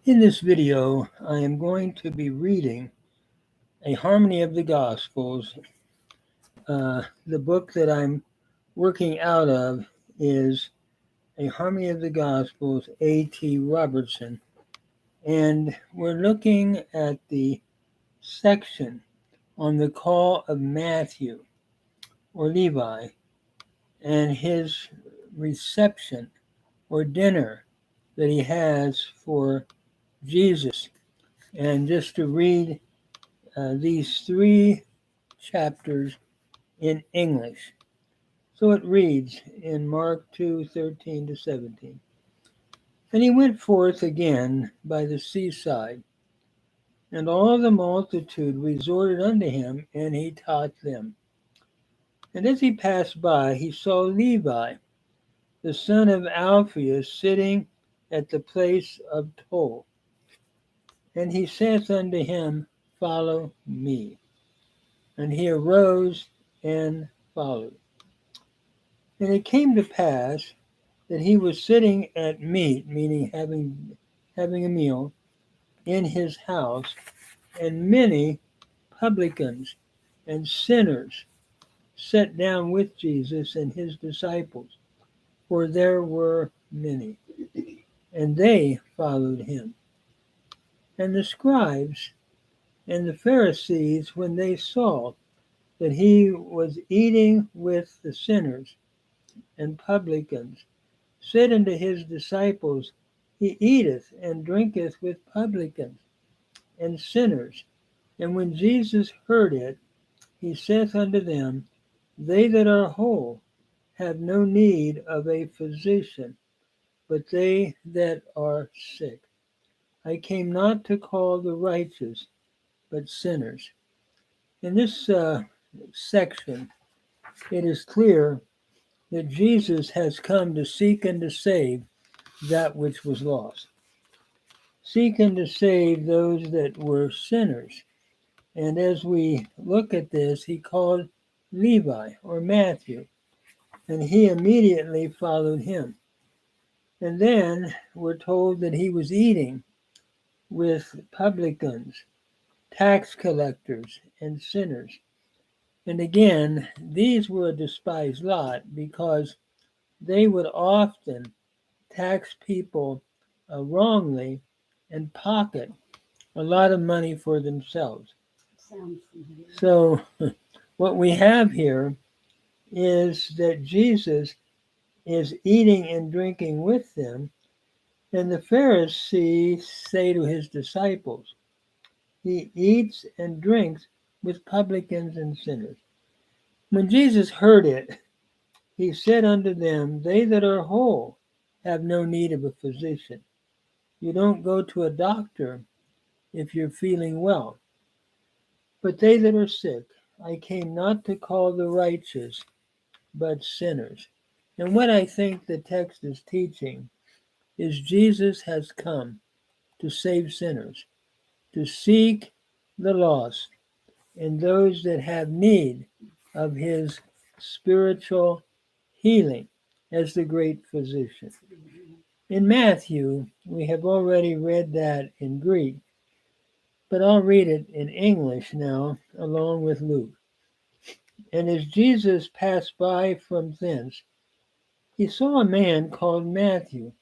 In this video, I am going to be reading A Harmony of the Gospels. The book that I'm working out of is A Harmony of the Gospels, A.T. Robertson. And we're looking at the section on the call of Matthew, or Levi, and his reception or dinner that he has for Jesus. And just to read these three chapters in English. So it reads in Mark 2:13 to 17. And he went forth again by the seaside, and all the multitude resorted unto him, and he taught them. And as he passed by, he saw Levi, the son of Alphaeus, sitting at the place of toll. And he saith unto him, Follow me. And he arose and followed. And it came to pass that he was sitting at meat, meaning having a meal, in his house, and many publicans and sinners sat down with Jesus and his disciples, for there were many, and they followed him. And the scribes and the Pharisees, when they saw that he was eating with the sinners and publicans, said unto his disciples, He eateth and drinketh with publicans and sinners. And when Jesus heard it, he saith unto them, They that are whole have no need of a physician, but they that are sick. I came not to call the righteous, but sinners. In this section, it is clear that Jesus has come to seek and to save that which was lost. Seek and to save those that were sinners. And as we look at this, he called Levi or Matthew, and he immediately followed him. And then we're told that he was eating with publicans, tax collectors, and sinners. And again, these were a despised lot because they would often tax people wrongly and pocket a lot of money for themselves. So what we have here is that Jesus is eating and drinking with them, and the Pharisees say to his disciples, He eats and drinks with publicans and sinners. When Jesus heard it, he said unto them, They that are whole have no need of a physician. You don't go to a doctor if you're feeling well, but they that are sick. I came not to call the righteous, but sinners. And what I think the text is teaching is Jesus has come to save sinners, to seek the lost and those that have need of his spiritual healing as the great physician. In Matthew, we have already read that in Greek, but I'll read it in English now, along with Luke. And as Jesus passed by from thence, he saw a man called Matthew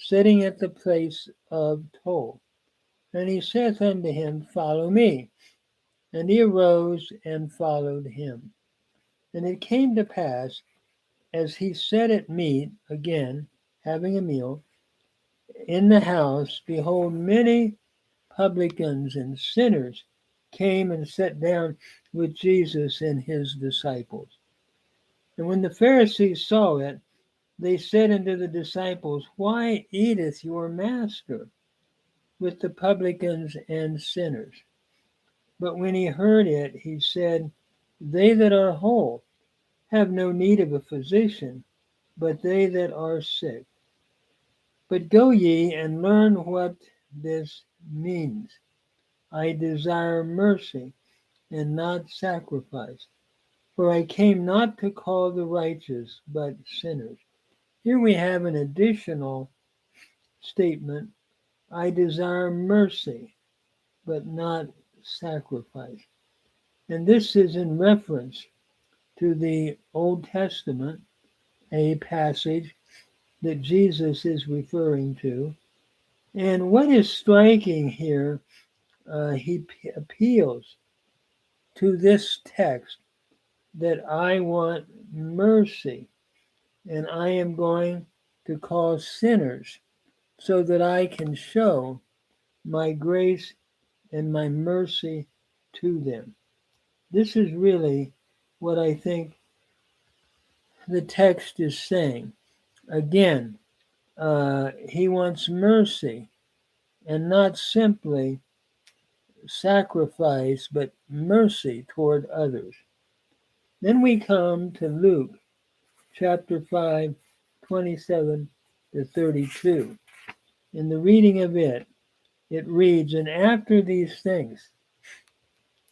sitting at the place of toll. And he saith unto him, Follow me. And he arose and followed him. And it came to pass, as he sat at meat, again, having a meal, in the house, behold, many publicans and sinners came and sat down with Jesus and his disciples. And when the Pharisees saw it, they said unto the disciples, Why eateth your master with the publicans and sinners? But when he heard it, he said, They that are whole have no need of a physician, but they that are sick. But go ye and learn what this means. I desire mercy and not sacrifice, for I came not to call the righteous, but sinners. Here we have an additional statement I desire mercy, but not sacrifice. And this is in reference to the Old Testament, a passage that Jesus is referring to. And what is striking here, he appeals to this text that I want mercy and I am going to call sinners so that I can show my grace and my mercy to them. This is really what I think the text is saying. Again, he wants mercy and not simply sacrifice, but mercy toward others. Then we come to Luke chapter 5, 27 to 32. In the reading of it, it reads, And after these things,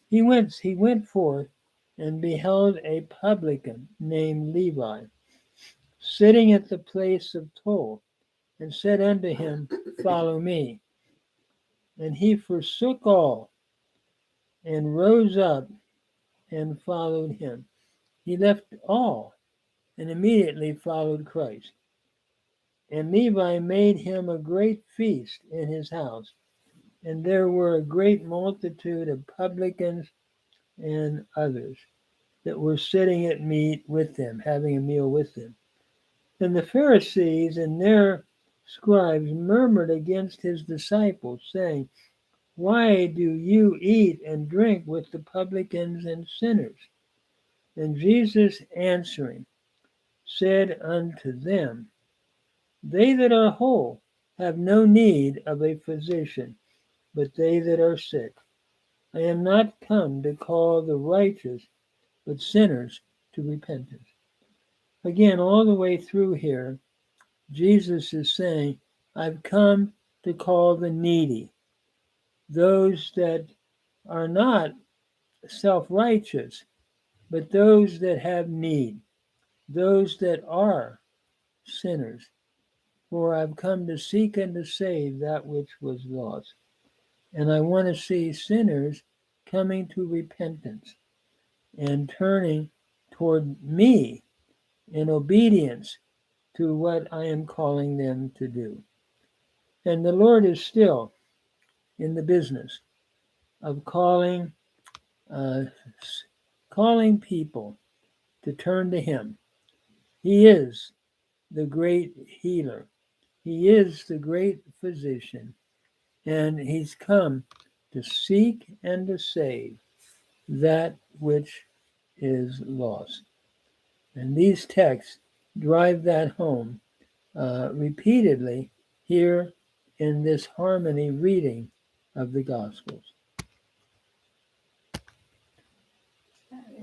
he went forth and beheld a publican named Levi, sitting at the place of toll, and said unto him, Follow me. And he forsook all, and rose up and followed him. He left all, and immediately followed Christ. And Levi made him a great feast in his house, and there were a great multitude of publicans and others that were sitting at meat with them, having a meal with them. And the Pharisees and their scribes murmured against his disciples, saying, Why do you eat and drink with the publicans and sinners? And Jesus answering said unto them, They that are whole have no need of a physician, but they that are sick. I am not come to call the righteous, but sinners to repentance. Again, all the way through here, Jesus is saying, I've come to call the needy, those that are not self-righteous, but those that have need, those that are sinners. For I've come to seek and to save that which was lost. And I want to see sinners coming to repentance and turning toward me in obedience to what I am calling them to do. And the Lord is still in the business of calling people to turn to Him. He is the great healer. He is the great physician. And He's come to seek and to save that which is lost. And these texts drive that home repeatedly here in this harmony reading of the Gospels.